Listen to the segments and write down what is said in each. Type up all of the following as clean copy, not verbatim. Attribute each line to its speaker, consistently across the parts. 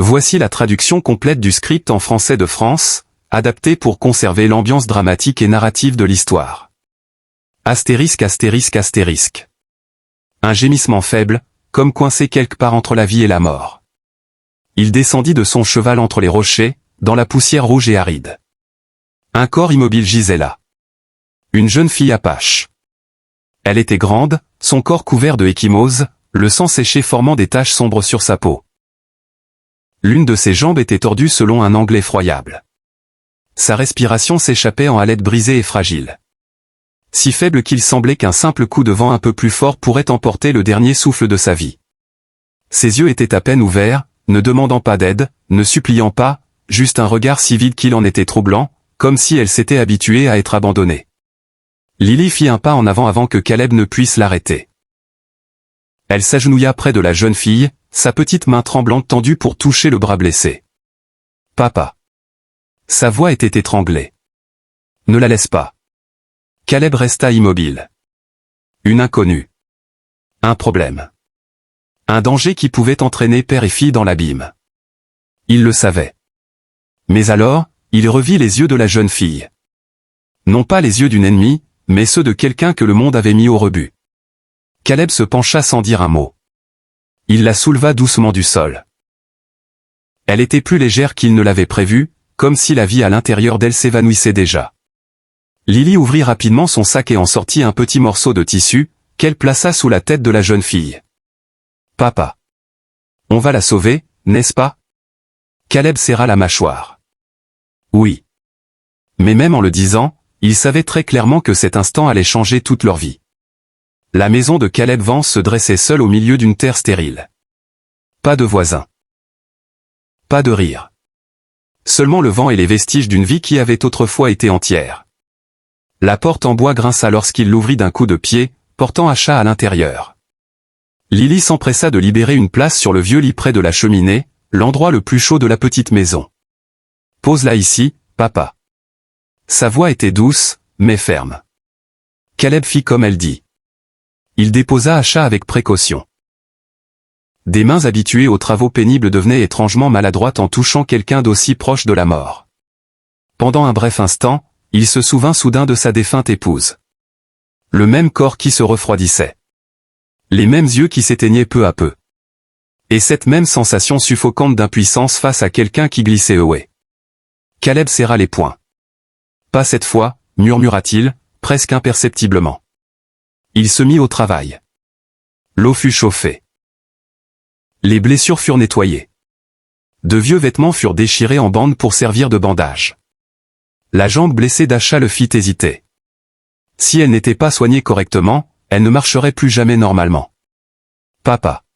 Speaker 1: Voici la traduction complète du script en français de France, adapté pour conserver l'ambiance dramatique et narrative de l'histoire. Astérisque astérisque astérisque. Un gémissement faible, comme coincé quelque part entre la vie et la mort. Il descendit de son cheval entre les rochers, dans la poussière rouge et aride. Un corps immobile gisait là. Une jeune fille apache. Elle était grande, son corps couvert de ecchymose, le sang séché formant des taches sombres sur sa peau. L'une de ses jambes était tordue selon un angle effroyable. Sa respiration s'échappait en haleines brisées et fragiles. Si faible qu'il semblait qu'un simple coup de vent un peu plus fort pourrait emporter le dernier souffle de sa vie. Ses yeux étaient à peine ouverts, ne demandant pas d'aide, ne suppliant pas, juste un regard si vide qu'il en était troublant, comme si elle s'était habituée à être abandonnée. Lily fit un pas en avant que Caleb ne puisse l'arrêter. Elle s'agenouilla près de la jeune fille, sa petite main tremblante tendue pour toucher le bras blessé. « Papa !» Sa voix était étranglée. « Ne la laisse pas. » Caleb resta immobile. Une inconnue. Un problème. Un danger qui pouvait entraîner père et fille dans l'abîme. Il le savait. Mais alors, il revit les yeux de la jeune fille. Non pas les yeux d'une ennemie, mais ceux de quelqu'un que le monde avait mis au rebut. Caleb se pencha sans dire un mot. Il la souleva doucement du sol. Elle était plus légère qu'il ne l'avait prévu, comme si la vie à l'intérieur d'elle s'évanouissait déjà. Lily ouvrit rapidement son sac et en sortit un petit morceau de tissu, qu'elle plaça sous la tête de la jeune fille. « Papa. On va la sauver, n'est-ce pas ?» Caleb serra la mâchoire. « Oui. » Mais même en le disant, il savait très clairement que cet instant allait changer toute leur vie. La maison de Caleb Vance se dressait seule au milieu d'une terre stérile. Pas de voisins. Pas de rire. Seulement le vent et les vestiges d'une vie qui avait autrefois été entière. La porte en bois grinça lorsqu'il l'ouvrit d'un coup de pied, portant Asha à l'intérieur. Lily s'empressa de libérer une place sur le vieux lit près de la cheminée, l'endroit le plus chaud de la petite maison. « Pose-la ici, papa. » Sa voix était douce, mais ferme. Caleb fit comme elle dit. Il déposa Asha avec précaution. Des mains habituées aux travaux pénibles devenaient étrangement maladroites en touchant quelqu'un d'aussi proche de la mort. Pendant un bref instant, il se souvint soudain de sa défunte épouse. Le même corps qui se refroidissait. Les mêmes yeux qui s'éteignaient peu à peu. Et cette même sensation suffocante d'impuissance face à quelqu'un qui glissait away. Caleb serra les poings. « Pas cette fois », murmura-t-il, presque imperceptiblement. Il se mit au travail. L'eau fut chauffée. Les blessures furent nettoyées. De vieux vêtements furent déchirés en bandes pour servir de bandage. La jambe blessée d'Asha le fit hésiter. Si elle n'était pas soignée correctement, elle ne marcherait plus jamais normalement. « Papa.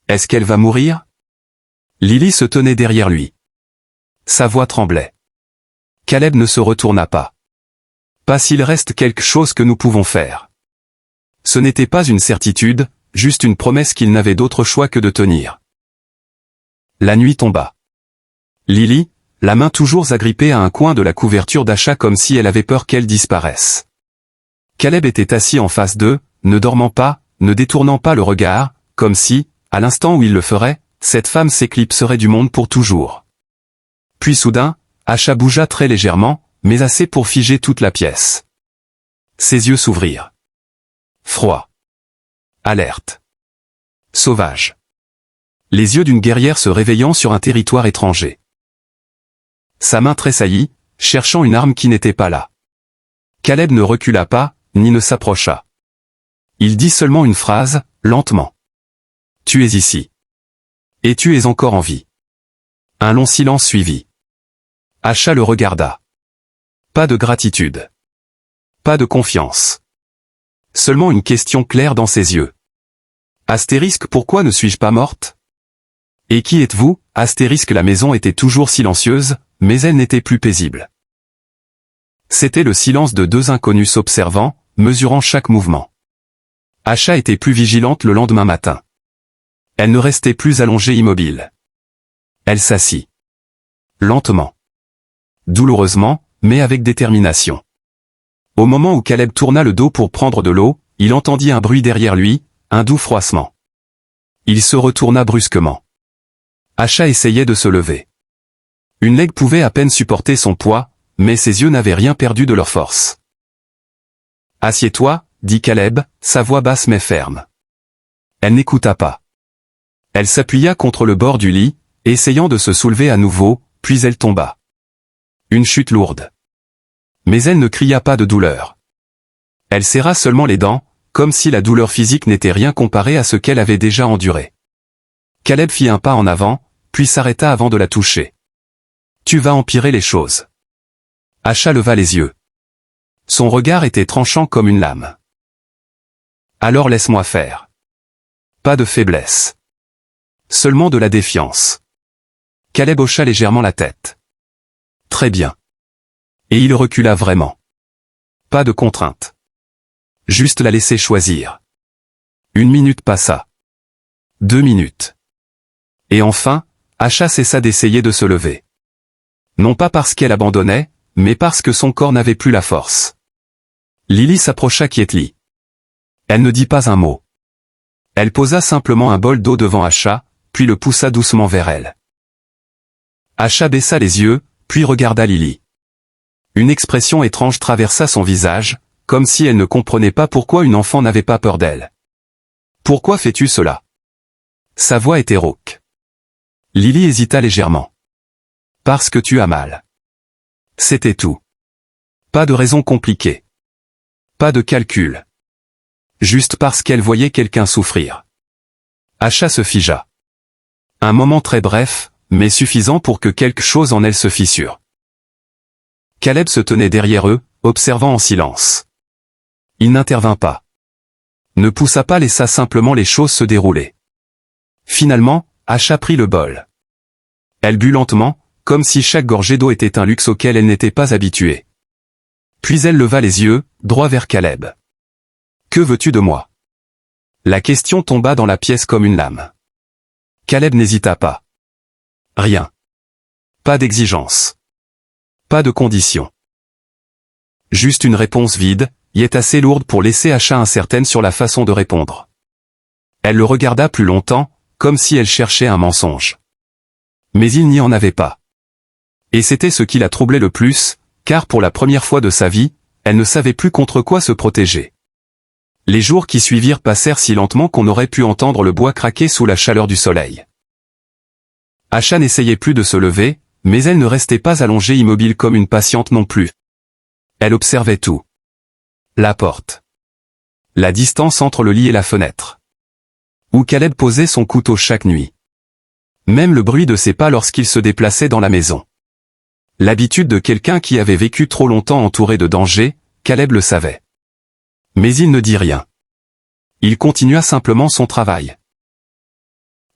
Speaker 1: Est-ce qu'elle va mourir ?» Lily se tenait derrière lui. Sa voix tremblait. Caleb ne se retourna pas. « Pas s'il reste quelque chose que nous pouvons faire. » Ce n'était pas une certitude, juste une promesse qu'il n'avait d'autre choix que de tenir. La nuit tomba. Lily, la main toujours agrippée à un coin de la couverture d'Asha comme si elle avait peur qu'elle disparaisse. Caleb était assis en face d'eux, ne dormant pas, ne détournant pas le regard, comme si, à l'instant où il le ferait, cette femme s'éclipserait du monde pour toujours. Puis soudain, Asha bougea très légèrement, mais assez pour figer toute la pièce. Ses yeux s'ouvrirent. Froid. Alerte. Sauvage. Les yeux d'une guerrière se réveillant sur un territoire étranger. Sa main tressaillit, cherchant une arme qui n'était pas là. Caleb ne recula pas, ni ne s'approcha. Il dit seulement une phrase, lentement. « Tu es ici. Et tu es encore en vie. » Un long silence suivit. Asha le regarda. Pas de gratitude. Pas de confiance. Seulement une question claire dans ses yeux. Astérisque, pourquoi ne suis-je pas morte? Et qui êtes-vous? Astérisque, la maison était toujours silencieuse, mais elle n'était plus paisible. C'était le silence de deux inconnus s'observant, mesurant chaque mouvement. Asha était plus vigilante le lendemain matin. Elle ne restait plus allongée immobile. Elle s'assit. Lentement. Douloureusement, mais avec détermination. Au moment où Caleb tourna le dos pour prendre de l'eau, il entendit un bruit derrière lui, un doux froissement. Il se retourna brusquement. Acha essayait de se lever. Une legs pouvait à peine supporter son poids, mais ses yeux n'avaient rien perdu de leur force. « Assieds-toi, » dit Caleb, sa voix basse mais ferme. Elle n'écouta pas. Elle s'appuya contre le bord du lit, essayant de se soulever à nouveau, puis elle tomba. Une chute lourde. Mais elle ne cria pas de douleur. Elle serra seulement les dents, comme si la douleur physique n'était rien comparée à ce qu'elle avait déjà enduré. Caleb fit un pas en avant, puis s'arrêta avant de la toucher. « Tu vas empirer les choses. » Acha leva les yeux. Son regard était tranchant comme une lame. « Alors laisse-moi faire. » Pas de faiblesse. Seulement de la défiance. Caleb hocha légèrement la tête. « Très bien. » Et il recula vraiment. Pas de contrainte. Juste la laisser choisir. 1 minute passa. 2 minutes. Et enfin, Acha cessa d'essayer de se lever. Non pas parce qu'elle abandonnait, mais parce que son corps n'avait plus la force. Lily s'approcha quietly. Elle ne dit pas un mot. Elle posa simplement un bol d'eau devant Acha, puis le poussa doucement vers elle. Acha baissa les yeux, puis regarda Lily. Une expression étrange traversa son visage, comme si elle ne comprenait pas pourquoi une enfant n'avait pas peur d'elle. « Pourquoi fais-tu cela ?» Sa voix était rauque. Lily hésita légèrement. « Parce que tu as mal. » C'était tout. Pas de raison compliquée. Pas de calcul. Juste parce qu'elle voyait quelqu'un souffrir. Acha se figea. Un moment très bref, mais suffisant pour que quelque chose en elle se fissure. Caleb se tenait derrière eux, observant en silence. Il n'intervint pas. Ne poussa pas, laissa simplement les choses se dérouler. Finalement, Acha prit le bol. Elle but lentement, comme si chaque gorgée d'eau était un luxe auquel elle n'était pas habituée. Puis elle leva les yeux, droit vers Caleb. « Que veux-tu de moi ?» La question tomba dans la pièce comme une lame. Caleb n'hésita pas. Rien. Pas d'exigence. Pas de condition. Juste une réponse vide, y est assez lourde pour laisser Acha incertaine sur la façon de répondre. Elle le regarda plus longtemps, comme si elle cherchait un mensonge. Mais il n'y en avait pas. Et c'était ce qui la troublait le plus, car pour la première fois de sa vie, elle ne savait plus contre quoi se protéger. Les jours qui suivirent passèrent si lentement qu'on aurait pu entendre le bois craquer sous la chaleur du soleil. Acha n'essayait plus de se lever, mais elle ne restait pas allongée immobile comme une patiente non plus. Elle observait tout. La porte. La distance entre le lit et la fenêtre. Où Caleb posait son couteau chaque nuit. Même le bruit de ses pas lorsqu'il se déplaçait dans la maison. L'habitude de quelqu'un qui avait vécu trop longtemps entouré de dangers, Caleb le savait. Mais il ne dit rien. Il continua simplement son travail.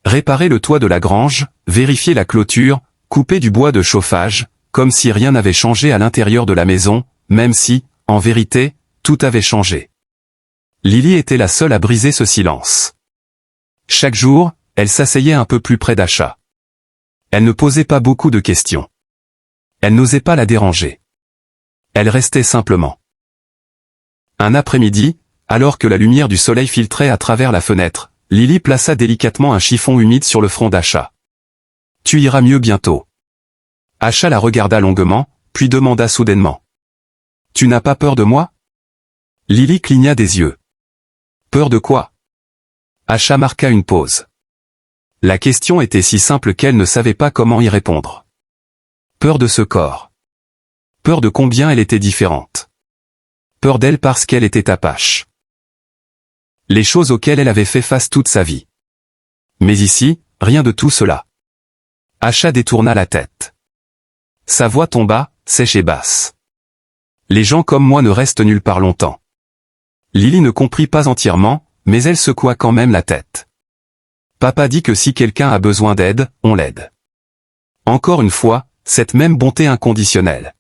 Speaker 1: Réparer le toit de la grange, vérifier la clôture, couper du bois de chauffage, comme si rien n'avait changé à l'intérieur de la maison, même si, en vérité, tout avait changé. Lily était la seule à briser ce silence. Chaque jour, elle s'asseyait un peu plus près d'Acha. Elle ne posait pas beaucoup de questions. Elle n'osait pas la déranger. Elle restait simplement. Un après-midi, alors que la lumière du soleil filtrait à travers la fenêtre, Lily plaça délicatement un chiffon humide sur le front d'Acha. « Tu iras mieux bientôt. » Acha la regarda longuement, puis demanda soudainement. « Tu n'as pas peur de moi ?» Lily cligna des yeux. « Peur de quoi ?» Acha marqua une pause. La question était si simple qu'elle ne savait pas comment y répondre. Peur de ce corps. Peur de combien elle était différente. Peur d'elle parce qu'elle était apache. Les choses auxquelles elle avait fait face toute sa vie. Mais ici, rien de tout cela. Acha détourna la tête. Sa voix tomba, sèche et basse. Les gens comme moi ne restent nulle part longtemps. Lily ne comprit pas entièrement, mais elle secoua quand même la tête. Papa dit que si quelqu'un a besoin d'aide, on l'aide. Encore une fois, cette même bonté inconditionnelle.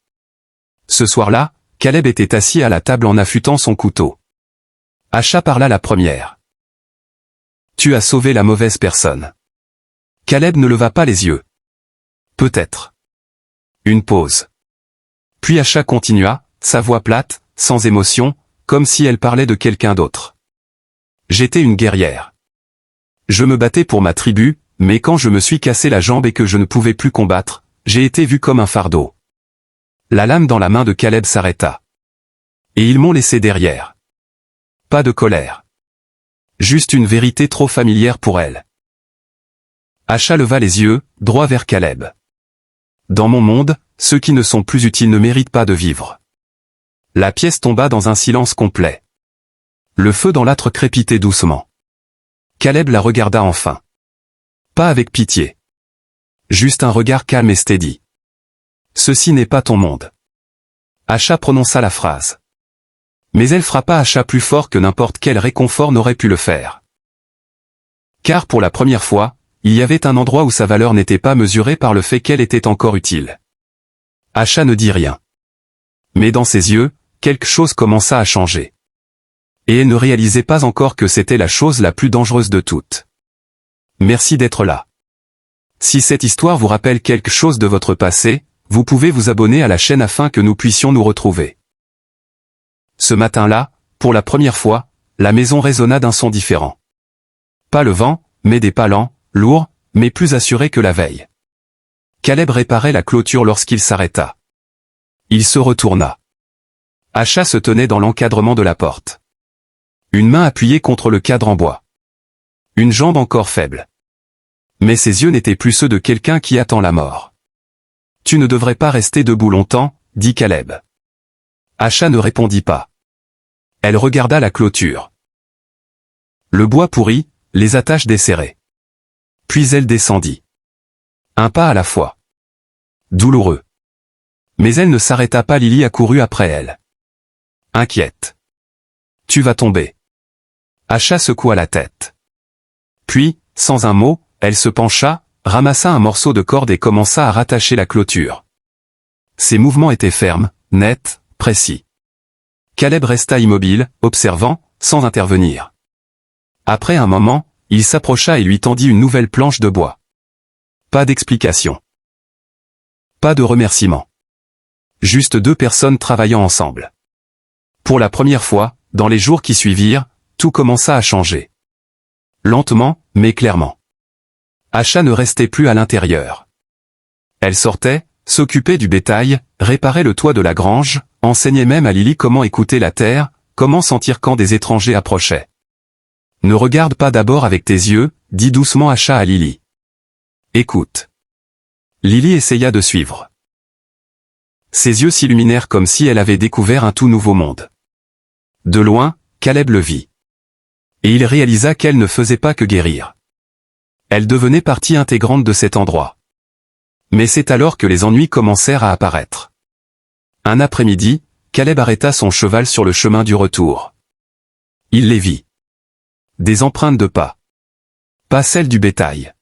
Speaker 1: Ce soir-là, Caleb était assis à la table en affûtant son couteau. Acha parla la première. « Tu as sauvé la mauvaise personne. » Caleb ne leva pas les yeux. « Peut-être. » Une pause. Puis Acha continua, sa voix plate, sans émotion, comme si elle parlait de quelqu'un d'autre. « J'étais une guerrière. Je me battais pour ma tribu, mais quand je me suis cassé la jambe et que je ne pouvais plus combattre, j'ai été vu comme un fardeau. La lame dans la main de Caleb s'arrêta. Et ils m'ont laissé derrière. Pas de colère. Juste une vérité trop familière pour elle. Acha leva les yeux, droit vers Caleb. Dans mon monde, ceux qui ne sont plus utiles ne méritent pas de vivre. La pièce tomba dans un silence complet. Le feu dans l'âtre crépitait doucement. Caleb la regarda enfin. Pas avec pitié. Juste un regard calme et steady. Ceci n'est pas ton monde. Acha prononça la phrase. Mais elle frappa Acha plus fort que n'importe quel réconfort n'aurait pu le faire. Car pour la première fois, il y avait un endroit où sa valeur n'était pas mesurée par le fait qu'elle était encore utile. Acha ne dit rien. Mais dans ses yeux, quelque chose commença à changer. Et elle ne réalisait pas encore que c'était la chose la plus dangereuse de toutes. Merci d'être là. Si cette histoire vous rappelle quelque chose de votre passé, vous pouvez vous abonner à la chaîne afin que nous puissions nous retrouver. Ce matin-là, pour la première fois, la maison résonna d'un son différent. Pas le vent, mais des pas lents, lourds, mais plus assurés que la veille. Caleb réparait la clôture lorsqu'il s'arrêta. Il se retourna. Acha se tenait dans l'encadrement de la porte. Une main appuyée contre le cadre en bois. Une jambe encore faible. Mais ses yeux n'étaient plus ceux de quelqu'un qui attend la mort. « Tu ne devrais pas rester debout longtemps, » dit Caleb. Acha ne répondit pas. Elle regarda la clôture. Le bois pourri, les attaches desserrées. Puis elle descendit. Un pas à la fois. Douloureux. Mais elle ne s'arrêta pas. Lily accourut après elle. Inquiète. « Tu vas tomber. » Acha secoua la tête. Puis, sans un mot, elle se pencha, ramassa un morceau de corde et commença à rattacher la clôture. Ses mouvements étaient fermes, nets, précis. Caleb resta immobile, observant, sans intervenir. Après un moment, il s'approcha et lui tendit une nouvelle planche de bois. Pas d'explication. Pas de remerciement. Juste deux personnes travaillant ensemble. Pour la première fois, dans les jours qui suivirent, tout commença à changer. Lentement, mais clairement. Acha ne restait plus à l'intérieur. Elle sortait, s'occupait du bétail, réparait le toit de la grange, enseignait même à Lily comment écouter la terre, comment sentir quand des étrangers approchaient. « Ne regarde pas d'abord avec tes yeux, » dit doucement Acha à Lily. « Écoute. » Lily essaya de suivre. Ses yeux s'illuminèrent comme si elle avait découvert un tout nouveau monde. De loin, Caleb le vit. Et il réalisa qu'elle ne faisait pas que guérir. Elle devenait partie intégrante de cet endroit. Mais c'est alors que les ennuis commencèrent à apparaître. Un après-midi, Caleb arrêta son cheval sur le chemin du retour. Il les vit. Des empreintes de pas. Pas celles du bétail.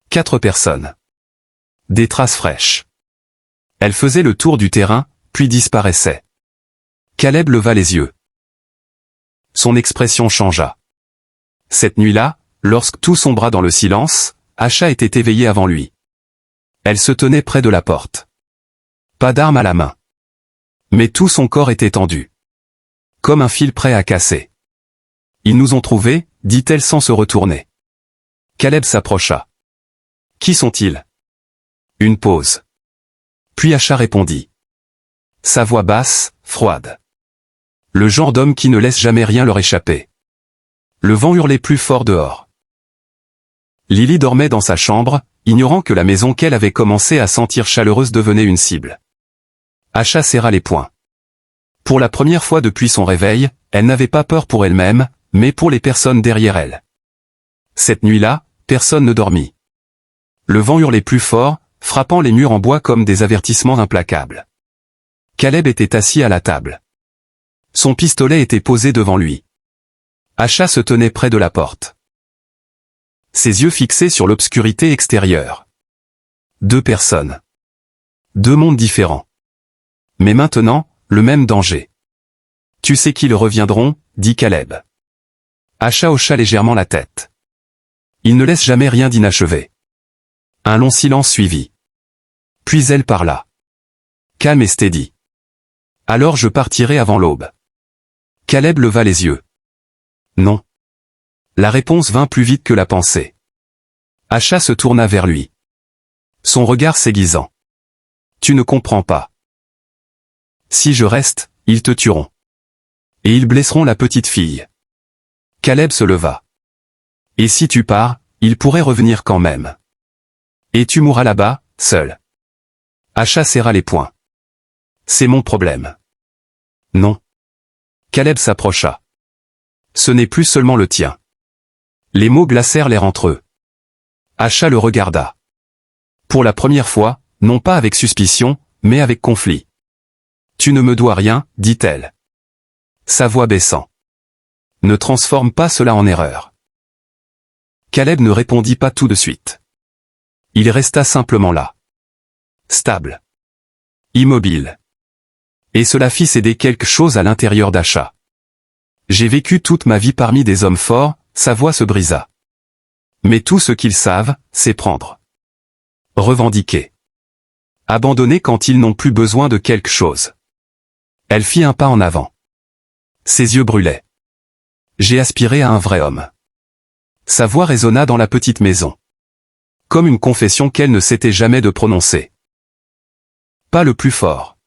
Speaker 1: 4 personnes. Des traces fraîches. Elles faisaient le tour du terrain, puis disparaissaient. Caleb leva les yeux. Son expression changea. Cette nuit-là, lorsque tout sombra dans le silence, Acha était éveillée avant lui. Elle se tenait près de la porte. Pas d'arme à la main. Mais tout son corps était tendu. Comme un fil prêt à casser. Ils nous ont trouvés, dit-elle sans se retourner. Caleb s'approcha. Qui sont-ils? Une pause. Puis Acha répondit. Sa voix basse, froide. Le genre d'homme qui ne laisse jamais rien leur échapper. Le vent hurlait plus fort dehors. Lily dormait dans sa chambre, ignorant que la maison qu'elle avait commencé à sentir chaleureuse devenait une cible. Acha serra les poings. Pour la première fois depuis son réveil, elle n'avait pas peur pour elle-même, mais pour les personnes derrière elle. Cette nuit-là, personne ne dormit. Le vent hurlait plus fort, frappant les murs en bois comme des avertissements implacables. Caleb était assis à la table. Son pistolet était posé devant lui. Acha se tenait près de la porte. Ses yeux fixés sur l'obscurité extérieure. 2 personnes. 2 mondes différents. Mais maintenant, le même danger. Tu sais qu'ils reviendront, dit Caleb. Acha hocha légèrement la tête. Il ne laisse jamais rien d'inachevé. Un long silence suivit. Puis elle parla. Calme et steady. Alors je partirai avant l'aube. Caleb leva les yeux. Non. La réponse vint plus vite que la pensée. Acha se tourna vers lui. Son regard s'aiguisant. Tu ne comprends pas. Si je reste, ils te tueront. Et ils blesseront la petite fille. Caleb se leva. Et si tu pars, ils pourraient revenir quand même. Et tu mourras là-bas, seul. Acha serra les poings. C'est mon problème. Non. Caleb s'approcha. Ce n'est plus seulement le tien. Les mots glacèrent l'air entre eux. Acha le regarda. Pour la première fois, non pas avec suspicion, mais avec conflit. Tu ne me dois rien, dit-elle. Sa voix baissant. Ne transforme pas cela en erreur. Caleb ne répondit pas tout de suite. Il resta simplement là. Stable. Immobile. Et cela fit céder quelque chose à l'intérieur d'Acha. J'ai vécu toute ma vie parmi des hommes forts, sa voix se brisa. Mais tout ce qu'ils savent, c'est prendre. Revendiquer. Abandonner quand ils n'ont plus besoin de quelque chose. Elle fit un pas en avant. Ses yeux brûlaient. J'ai aspiré à un vrai homme. Sa voix résonna dans la petite maison. Comme une confession qu'elle ne s'était jamais de prononcer. Pas le plus fort.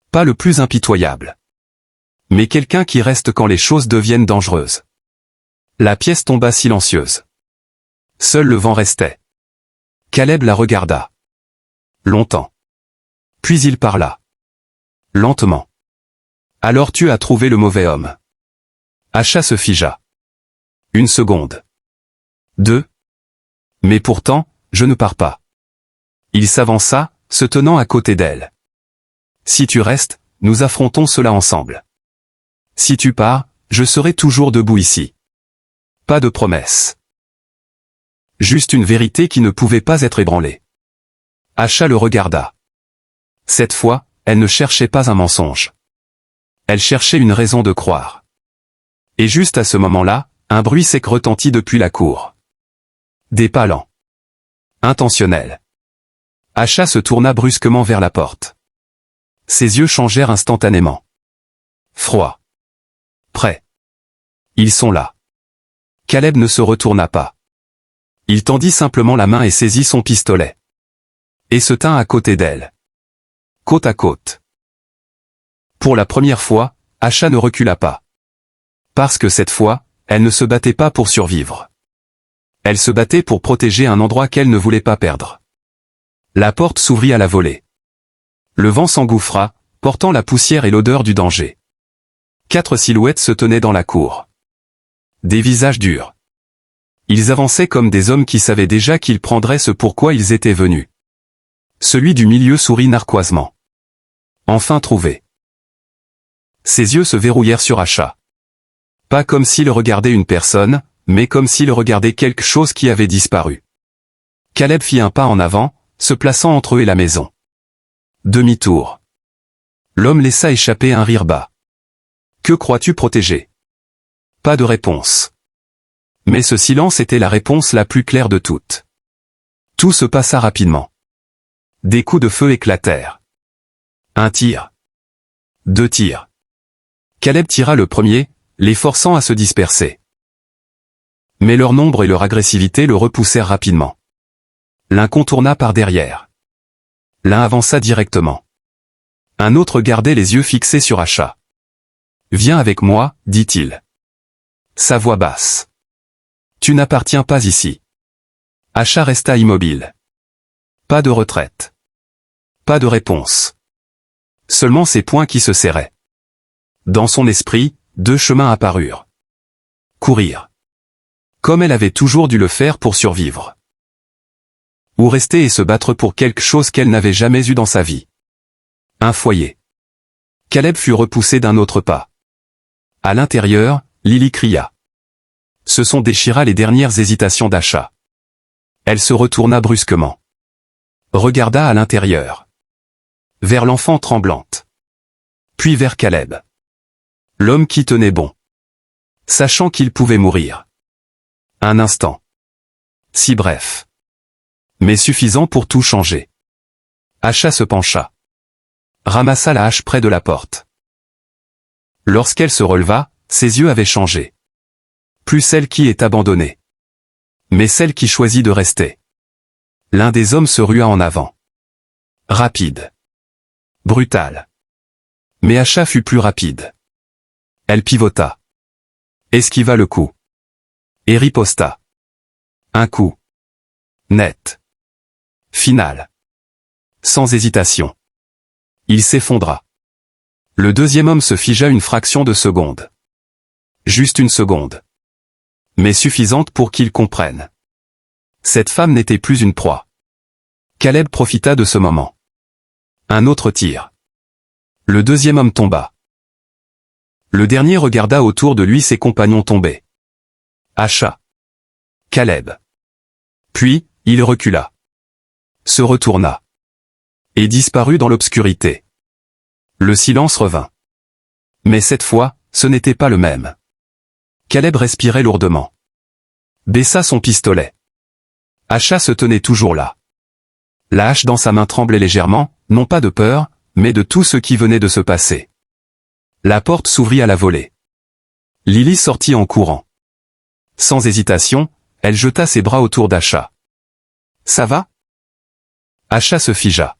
Speaker 1: Pas le plus impitoyable. Mais quelqu'un qui reste quand les choses deviennent dangereuses. La pièce tomba silencieuse. Seul le vent restait. Caleb la regarda. Longtemps. Puis il parla. Lentement. Alors tu as trouvé le mauvais homme. Acha se figea. Une seconde. 2. Mais pourtant, je ne pars pas. Il s'avança, se tenant à côté d'elle. Si tu restes, nous affrontons cela ensemble. Si tu pars, je serai toujours debout ici. Pas de promesse. Juste une vérité qui ne pouvait pas être ébranlée. Acha le regarda. Cette fois, elle ne cherchait pas un mensonge. Elle cherchait une raison de croire. Et juste à ce moment-là, un bruit sec retentit depuis la cour. Des pas lents. Intentionnels. Acha se tourna brusquement vers la porte. Ses yeux changèrent instantanément. Froid. Prêt. Ils sont là. Caleb ne se retourna pas. Il tendit simplement la main et saisit son pistolet. Et se tint à côté d'elle. Côte à côte. Pour la première fois, Acha ne recula pas. Parce que cette fois, elle ne se battait pas pour survivre. Elle se battait pour protéger un endroit qu'elle ne voulait pas perdre. La porte s'ouvrit à la volée. Le vent s'engouffra, portant la poussière et l'odeur du danger. 4 silhouettes se tenaient dans la cour. Des visages durs. Ils avançaient comme des hommes qui savaient déjà qu'ils prendraient ce pourquoi ils étaient venus. Celui du milieu sourit narquoisement. Enfin trouvé. Ses yeux se verrouillèrent sur Acha. Pas comme s'il regardait une personne, mais comme s'il regardait quelque chose qui avait disparu. Caleb fit un pas en avant, se plaçant entre eux et la maison. Demi-tour. L'homme laissa échapper un rire bas. Que crois-tu protéger? Pas de réponse. Mais ce silence était la réponse la plus claire de toutes. Tout se passa rapidement. Des coups de feu éclatèrent. Un tir. 2 tirs. Caleb tira le premier, les forçant à se disperser. Mais leur nombre et leur agressivité le repoussèrent rapidement. L'un contourna par derrière. L'un avança directement. Un autre gardait les yeux fixés sur Acha. « Viens avec moi, dit-il. » Sa voix basse. « Tu n'appartiens pas ici. » Acha resta immobile. Pas de retraite. Pas de réponse. Seulement ses poings qui se serraient. Dans son esprit, 2 chemins apparurent. Courir. Comme elle avait toujours dû le faire pour survivre. Ou rester et se battre pour quelque chose qu'elle n'avait jamais eu dans sa vie. Un foyer. Caleb fut repoussé d'un autre pas. À l'intérieur, Lily cria. Ce son déchira les dernières hésitations d'Acha. Elle se retourna brusquement. Regarda à l'intérieur. Vers l'enfant tremblante. Puis vers Caleb. L'homme qui tenait bon. Sachant qu'il pouvait mourir. Un instant. Si bref. Mais suffisant pour tout changer. Acha se pencha. Ramassa la hache près de la porte. Lorsqu'elle se releva, ses yeux avaient changé. Plus celle qui est abandonnée. mais celle qui choisit de rester. L'un des hommes se rua en avant. Rapide. Brutal. Mais Asha fut plus rapide. Elle pivota. Esquiva le coup. Et riposta. Un coup. Net. Final. Sans hésitation. Il s'effondra. Le deuxième homme se figea une fraction de seconde. Juste une seconde. Mais suffisante pour qu'il comprenne. Cette femme n'était plus une proie. Caleb profita de ce moment. Un autre tir. Le deuxième homme tomba. Le dernier regarda autour de lui ses compagnons tomber. Asha. Caleb. Puis, il recula. Se retourna. Et disparut dans l'obscurité. Le silence revint. Mais cette fois, ce n'était pas le même. Caleb respirait lourdement. Baissa son pistolet. Asha se tenait toujours là. La hache dans sa main tremblait légèrement, non pas de peur, mais de tout ce qui venait de se passer. La porte s'ouvrit à la volée. Lily sortit en courant. Sans hésitation, elle jeta ses bras autour d'Asha. « Ça va ?» Asha se figea.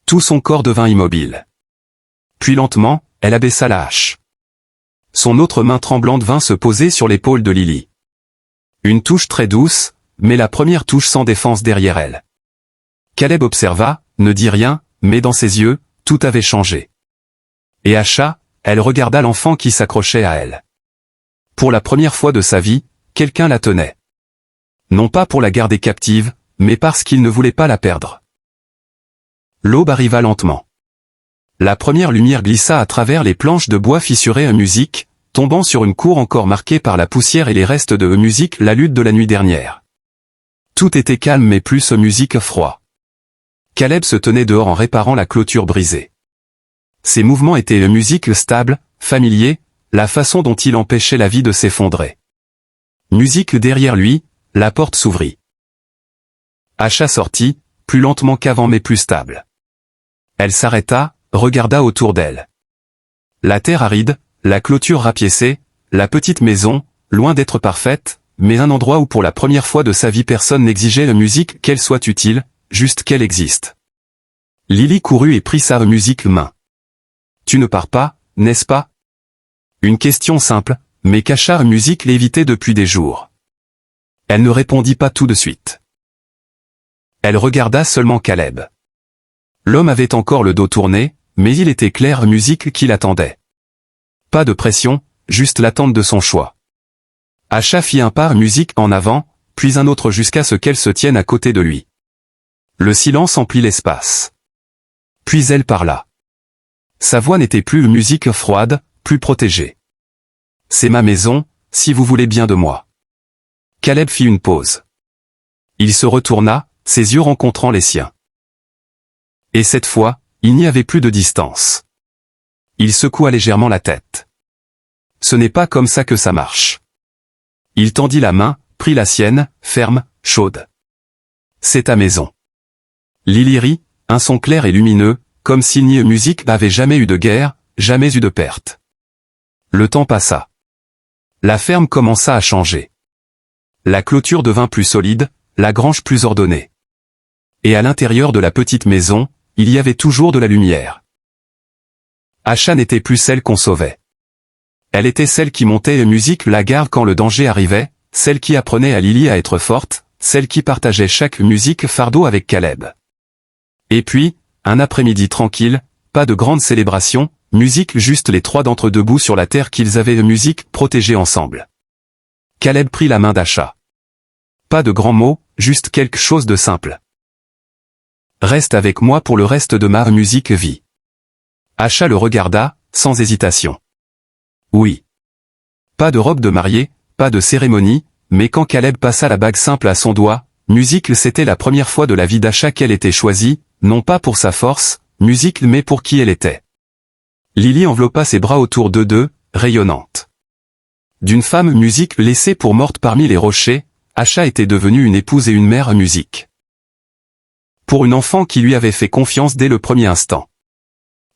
Speaker 1: Tout son corps devint immobile. Puis lentement, elle abaissa la hache. Son autre main tremblante vint se poser sur l'épaule de Lily. Une touche très douce, mais la première touche sans défense derrière elle. Caleb observa, ne dit rien, mais dans ses yeux, tout avait changé. Et Asha, elle regarda l'enfant qui s'accrochait à elle. Pour la première fois de sa vie, quelqu'un la tenait. Non pas pour la garder captive, mais parce qu'il ne voulait pas la perdre. L'aube arriva lentement. La première lumière glissa à travers les planches de bois fissurées à musique, tombant sur une cour encore marquée par la poussière et les restes de musique, la lutte de la nuit dernière. Tout était calme mais plus musique froid. Caleb se tenait dehors en réparant la clôture brisée. Ses mouvements étaient musique stable, familier, la façon dont il empêchait la vie de s'effondrer. Musique derrière lui, la porte s'ouvrit. Asha sortit, plus lentement qu'avant mais plus stable. Elle s'arrêta, regarda autour d'elle. La terre aride, la clôture rapiécée, la petite maison, loin d'être parfaite, mais un endroit où pour la première fois de sa vie personne n'exigeait la musique qu'elle soit utile, juste qu'elle existe. Lily courut et prit sa musique main. « Tu ne pars pas, n'est-ce pas ?» Une question simple, mais qu'Asha musique l'évitait depuis des jours. Elle ne répondit pas tout de suite. Elle regarda seulement Caleb. L'homme avait encore le dos tourné, mais il était clair musique qui l'attendait. Pas de pression, juste l'attente de son choix. Asha fit un pas musique en avant, puis un autre jusqu'à ce qu'elle se tienne à côté de lui. Le silence emplit l'espace. Puis elle parla. Sa voix n'était plus une musique froide, plus protégée. « C'est ma maison, si vous voulez bien de moi. » Caleb fit une pause. Il se retourna, ses yeux rencontrant les siens. Et cette fois, il n'y avait plus de distance. Il secoua légèrement la tête. « Ce n'est pas comme ça que ça marche. » Il tendit la main, prit la sienne, ferme, chaude. « C'est ta maison. » Lily rit, un son clair et lumineux, comme si ni musique n'avait jamais eu de guerre, jamais eu de perte. Le temps passa. La ferme commença à changer. La clôture devint plus solide, la grange plus ordonnée. Et à l'intérieur de la petite maison, il y avait toujours de la lumière. Asha n'était plus celle qu'on sauvait. Elle était celle qui montait musique la garde quand le danger arrivait, celle qui apprenait à Lily à être forte, celle qui partageait chaque musique fardeau avec Caleb. Et puis, un après-midi tranquille, pas de grande célébration, musique juste les trois d'entre eux debout sur la terre qu'ils avaient musique protégée ensemble. Caleb prit la main d'Asha. Pas de grands mots, juste quelque chose de simple. Reste avec moi pour le reste de ma musique vie. Asha le regarda, sans hésitation. Oui. Pas de robe de mariée, pas de cérémonie, mais quand Caleb passa la bague simple à son doigt, musique c'était la première fois de la vie d'Asha qu'elle était choisie, non pas pour sa force, musique mais pour qui elle était. Lily enveloppa ses bras autour d'eux, rayonnante. D'une femme musique laissée pour morte parmi les rochers, Asha était devenue une épouse et une mère musique. Pour une enfant qui lui avait fait confiance dès le premier instant.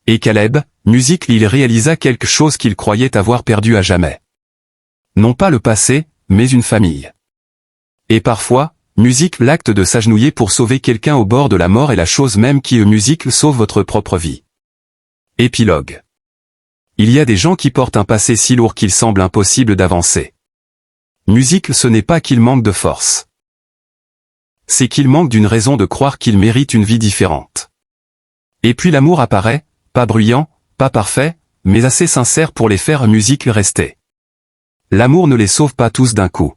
Speaker 1: Et Caleb, musique il réalisa quelque chose qu'il croyait avoir perdu à jamais. Non pas le passé, mais une famille. Et parfois, musique l'acte de s'agenouiller pour sauver quelqu'un au bord de la mort est la chose même qui musique sauve votre propre vie. Épilogue. Il y a des gens qui portent un passé si lourd qu'il semble impossible d'avancer. Musique, ce n'est pas qu'il manque de force. C'est qu'il manque d'une raison de croire qu'il mérite une vie différente. Et puis l'amour apparaît, pas bruyant, pas parfait, mais assez sincère pour les faire musique rester. L'amour ne les sauve pas tous d'un coup.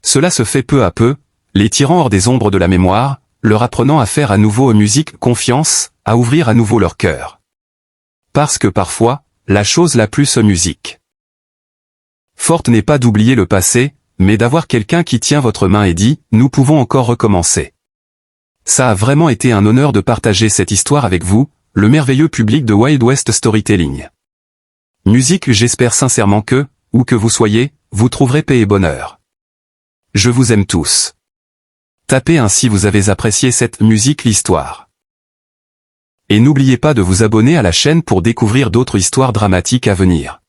Speaker 1: Cela se fait peu à peu, les tirant hors des ombres de la mémoire, leur apprenant à faire à nouveau musique confiance, à ouvrir à nouveau leur cœur. Parce que parfois, la chose la plus musique forte n'est pas d'oublier le passé, mais d'avoir quelqu'un qui tient votre main et dit « Nous pouvons encore recommencer ». Ça a vraiment été un honneur de partager cette histoire avec vous, le merveilleux public de Wild West Storytelling. Musique, j'espère sincèrement que, où que vous soyez, vous trouverez paix et bonheur. Je vous aime tous. Tapez un si vous avez apprécié cette musique l'histoire. Et n'oubliez pas de vous abonner à la chaîne pour découvrir d'autres histoires dramatiques à venir.